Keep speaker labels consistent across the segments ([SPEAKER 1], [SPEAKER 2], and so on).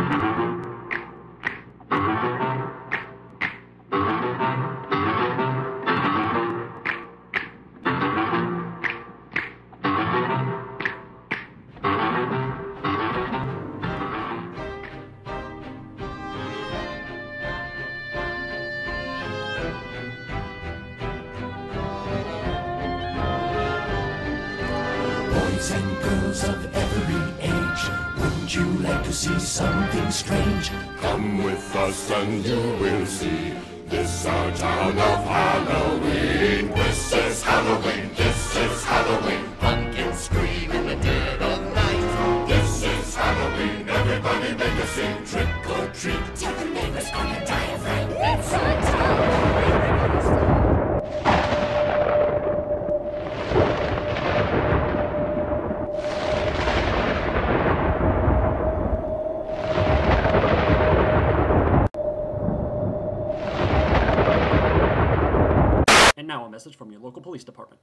[SPEAKER 1] Boys and girls of every age, wouldn't you like to see something strange?
[SPEAKER 2] Come with us and you will see. This our town of Halloween. This is Halloween. This is Halloween. Pumpkins scream in the dead of night. This is Halloween. Everybody make a scene. Trick or treat.
[SPEAKER 1] Tell the neighbors on the diaphragm. It's our town.
[SPEAKER 3] Now a message from your local police department.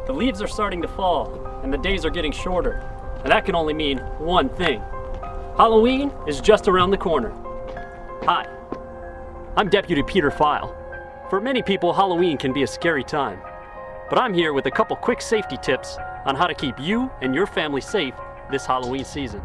[SPEAKER 3] The leaves are starting to fall, and the days are getting shorter. And that can only mean one thing. Halloween is just around the corner. Hi, I'm Deputy Peter File. For many people, Halloween can be a scary time. But I'm here with a couple quick safety tips on how to keep you and your family safe this Halloween season.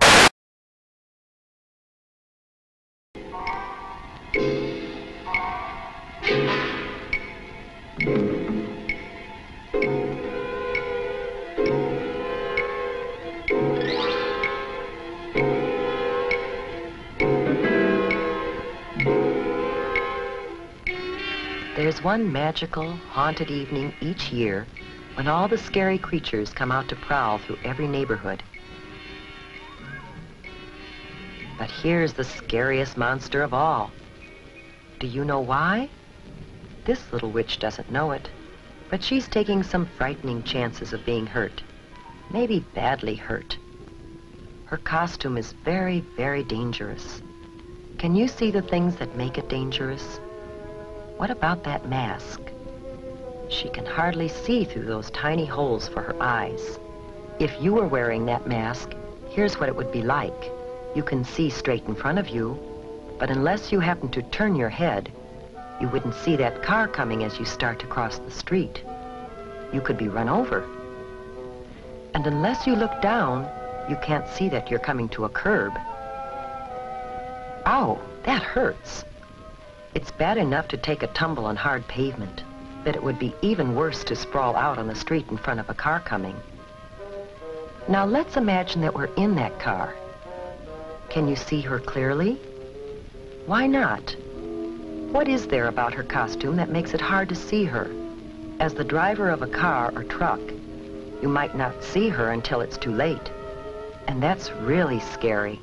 [SPEAKER 4] There's one magical, haunted evening each year when all the scary creatures come out to prowl through every neighborhood. But here's the scariest monster of all. Do you know why? This little witch doesn't know it, but she's taking some frightening chances of being hurt, maybe badly hurt. Her costume is very, very dangerous. Can you see the things that make it dangerous? What about that mask? She can hardly see through those tiny holes for her eyes. If you were wearing that mask, here's what it would be like. You can see straight in front of you, but unless you happen to turn your head, you wouldn't see that car coming as you start to cross the street. You could be run over. And unless you look down, you can't see that you're coming to a curb. Ow, that hurts. It's bad enough to take a tumble on hard pavement, but it would be even worse to sprawl out on the street in front of a car coming. Now let's imagine that we're in that car. Can you see her clearly? Why not? What is there about her costume that makes it hard to see her? As the driver of a car or truck, you might not see her until it's too late. And that's really scary.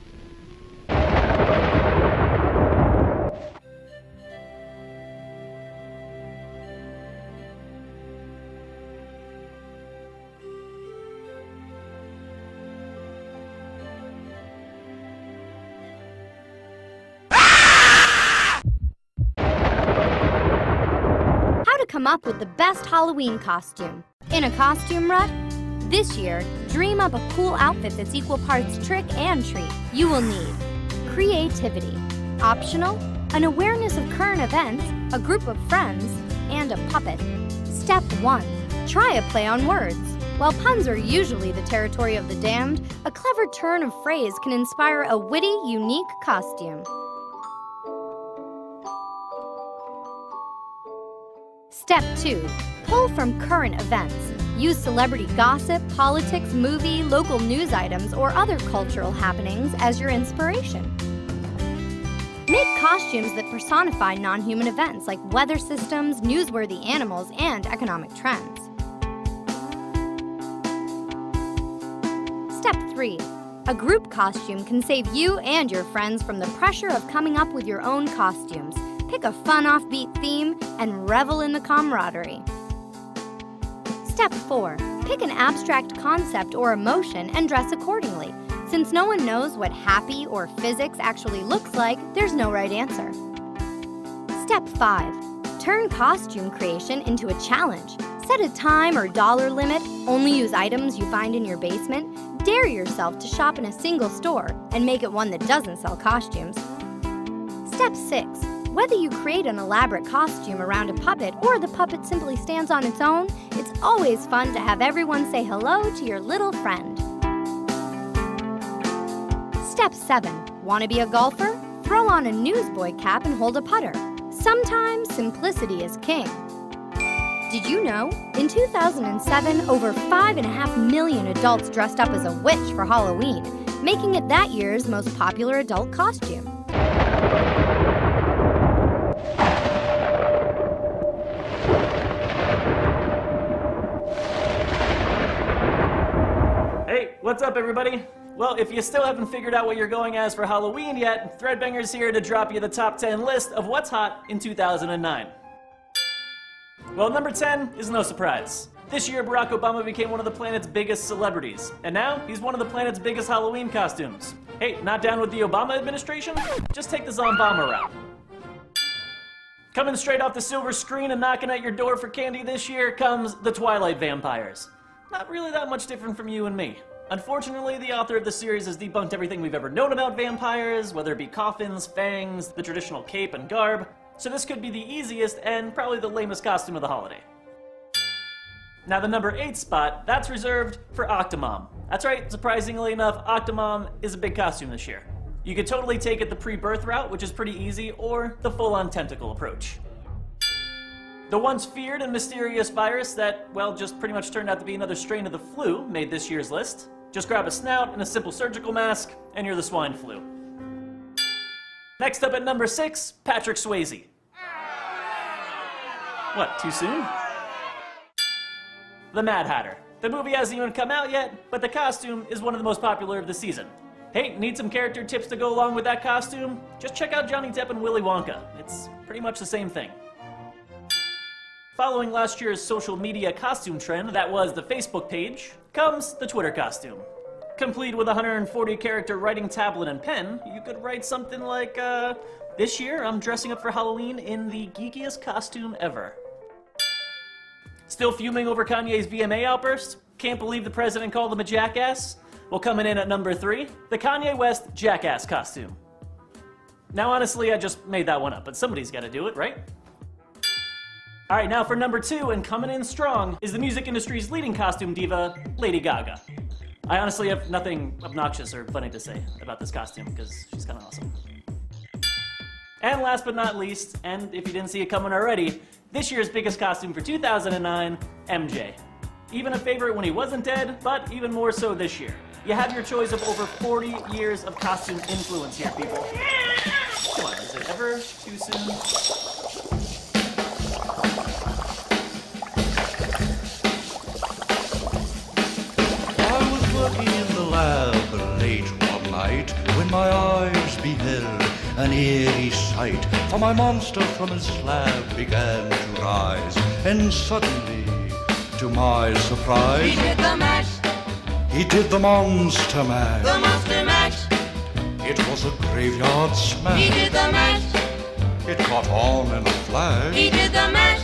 [SPEAKER 5] Come up with the best Halloween costume. In a costume rut? This year, dream up a cool outfit that's equal parts trick and treat. You will need creativity. Optional, an awareness of current events, a group of friends, and a puppet. Step 1. Try a play on words. While puns are usually the territory of the damned, a clever turn of phrase can inspire a witty, unique costume. Step 2. Pull from current events. Use celebrity gossip, politics, movie, local news items, or other cultural happenings as your inspiration. Make costumes that personify non-human events like weather systems, newsworthy animals, and economic trends. Step 3. A group costume can save you and your friends from the pressure of coming up with your own costumes. Pick a fun offbeat theme and revel in the camaraderie. Step 4. Pick an abstract concept or emotion and dress accordingly. Since no one knows what happy or physics actually looks like, there's no right answer. Step 5. Turn costume creation into a challenge. Set a time or dollar limit, only use items you find in your basement, dig dare yourself to shop in a single store and make it one that doesn't sell costumes. Step 6. Whether you create an elaborate costume around a puppet or the puppet simply stands on its own, it's always fun to have everyone say hello to your little friend. Step 7. Want to be a golfer? Throw on a newsboy cap and hold a putter. Sometimes simplicity is king. Did you know? In 2007, over 5.5 million adults dressed up as a witch for Halloween, making it that year's most popular adult costume.
[SPEAKER 6] Hey, what's up everybody? Well, if you still haven't figured out what you're going as for Halloween yet, Threadbanger's here to drop you the top 10 list of what's hot in 2009. Well, number 10 is no surprise. This year, Barack Obama became one of the planet's biggest celebrities, and now he's one of the planet's biggest Halloween costumes. Hey, not down with the Obama administration? Just take the Zombama route. Coming straight off the silver screen and knocking at your door for candy this year comes the Twilight Vampires. Not really that much different from you and me. Unfortunately, the author of the series has debunked everything we've ever known about vampires, whether it be coffins, fangs, the traditional cape and garb, so this could be the easiest and probably the lamest costume of the holiday. Now the number 8 spot, that's reserved for Octomom. That's right, surprisingly enough, Octomom is a big costume this year. You could totally take it the pre-birth route, which is pretty easy, or the full-on tentacle approach. The once feared and mysterious virus that, well, just pretty much turned out to be another strain of the flu made this year's list. Just grab a snout and a simple surgical mask, and you're the swine flu. Next up at number 6, Patrick Swayze. What, too soon? The Mad Hatter. The movie hasn't even come out yet, but the costume is one of the most popular of the season. Hey, need some character tips to go along with that costume? Just check out Johnny Depp and Willy Wonka. It's pretty much the same thing. Following last year's social media costume trend that was the Facebook page, comes the Twitter costume. Complete with a 140-character writing tablet and pen, you could write something like, this year I'm dressing up for Halloween in the geekiest costume ever. Still fuming over Kanye's VMA outburst? Can't believe the president called him a jackass? Well, coming in at number 3, the Kanye West jackass costume. Now honestly, I just made that one up, but somebody's gotta do it, right? Alright, now for number 2, and coming in strong, is the music industry's leading costume diva, Lady Gaga. I honestly have nothing obnoxious or funny to say about this costume, because she's kinda awesome. And last but not least, and if you didn't see it coming already, this year's biggest costume for 2009, MJ. Even a favorite when he wasn't dead, but even more so this year. You have your choice of over 40 years of costume influence here, people. Come on, is it ever too soon?
[SPEAKER 7] Working in the lab late one night when my eyes beheld an eerie sight. For my monster from his slab began to rise, and suddenly, to my surprise,
[SPEAKER 8] he did the mash.
[SPEAKER 7] He did the monster mash.
[SPEAKER 8] The monster mash.
[SPEAKER 7] It was a graveyard smash.
[SPEAKER 8] He did the mash.
[SPEAKER 7] It caught on in a flash.
[SPEAKER 8] He did the mash.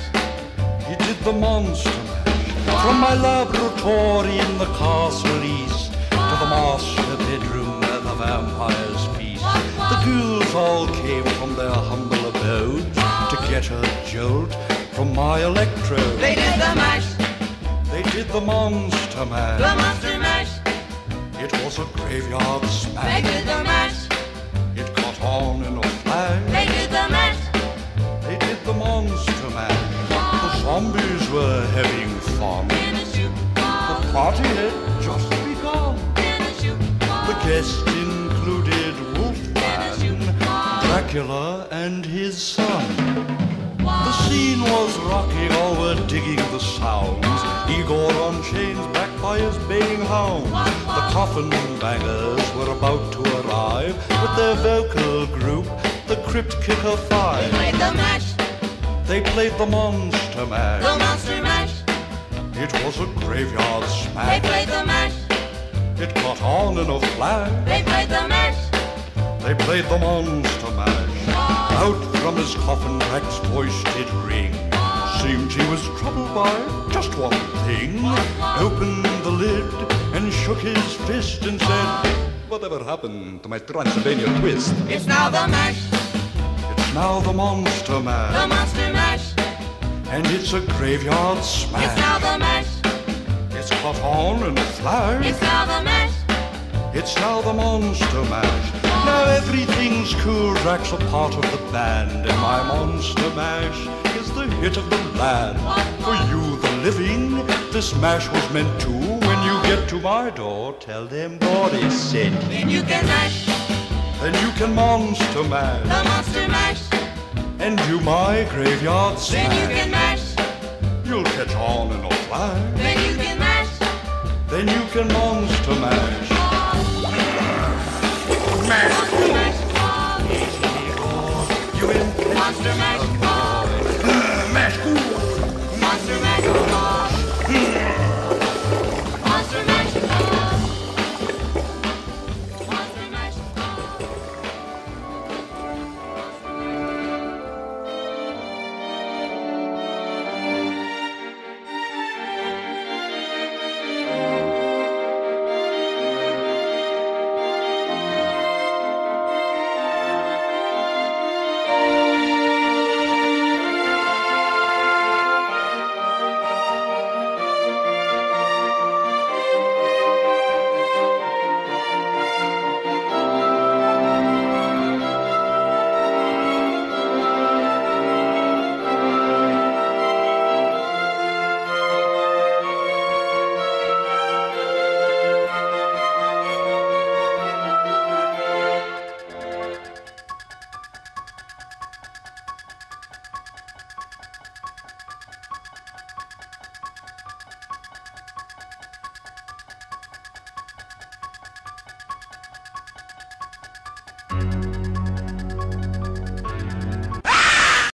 [SPEAKER 7] He did the monster mash. From my laboratory in the castle east to the master bedroom where the vampires feast, the ghouls all came from their humble abodes to get a jolt from my electrode.
[SPEAKER 8] They did the mash.
[SPEAKER 7] They did the monster mash.
[SPEAKER 8] The monster mash.
[SPEAKER 7] It was a graveyard smash.
[SPEAKER 8] They did the mash.
[SPEAKER 7] It caught on in a flash.
[SPEAKER 8] They did the mash.
[SPEAKER 7] They did the monster mash. The zombies were having fun.
[SPEAKER 8] In a shoe ball.
[SPEAKER 7] The party had just begun.
[SPEAKER 8] In a shoe ball.
[SPEAKER 7] The guests included Wolfman, Dracula, and his son. The scene was rocking, all were digging the sounds. Igor on chains, backed by his baying hounds. The coffin bangers were about to arrive with their vocal group, the Crypt Kicker Five.
[SPEAKER 8] They played the mash.
[SPEAKER 7] They played the monster mash.
[SPEAKER 8] The monster mash.
[SPEAKER 7] It was a graveyard
[SPEAKER 8] They
[SPEAKER 7] smash.
[SPEAKER 8] played the mash.
[SPEAKER 7] It caught on in a flash.
[SPEAKER 8] They played the mash.
[SPEAKER 7] They played the monster mash. Out from his coffin, Drac's voice did ring. Seemed he was troubled by just one thing. Opened the lid, and shook his fist and said, whatever happened to my Transylvania twist?
[SPEAKER 8] It's now the mash,
[SPEAKER 7] It's now the Monster Mash,
[SPEAKER 8] the monster mash.
[SPEAKER 7] and it's a graveyard smash.
[SPEAKER 8] It's now the mash,
[SPEAKER 7] It's caught on in a flash.
[SPEAKER 8] it's now the mash.
[SPEAKER 7] It's now the Monster Mash. Now everything's cool. Drax a part of the band, and my Monster Mash is the hit of the land. For you, the living, this mash was meant to. When you get to my door, tell them what is said.
[SPEAKER 8] Then you can mash,
[SPEAKER 7] Then you can Monster
[SPEAKER 8] the
[SPEAKER 7] Mash
[SPEAKER 8] monster mash.
[SPEAKER 7] and do my graveyard
[SPEAKER 8] Then you can
[SPEAKER 7] smash.
[SPEAKER 8] mash,
[SPEAKER 7] You'll catch on in a flash.
[SPEAKER 8] then you can mash.
[SPEAKER 7] Then you can Monster Mash.
[SPEAKER 8] Monster mash,
[SPEAKER 7] You in
[SPEAKER 8] monster mash.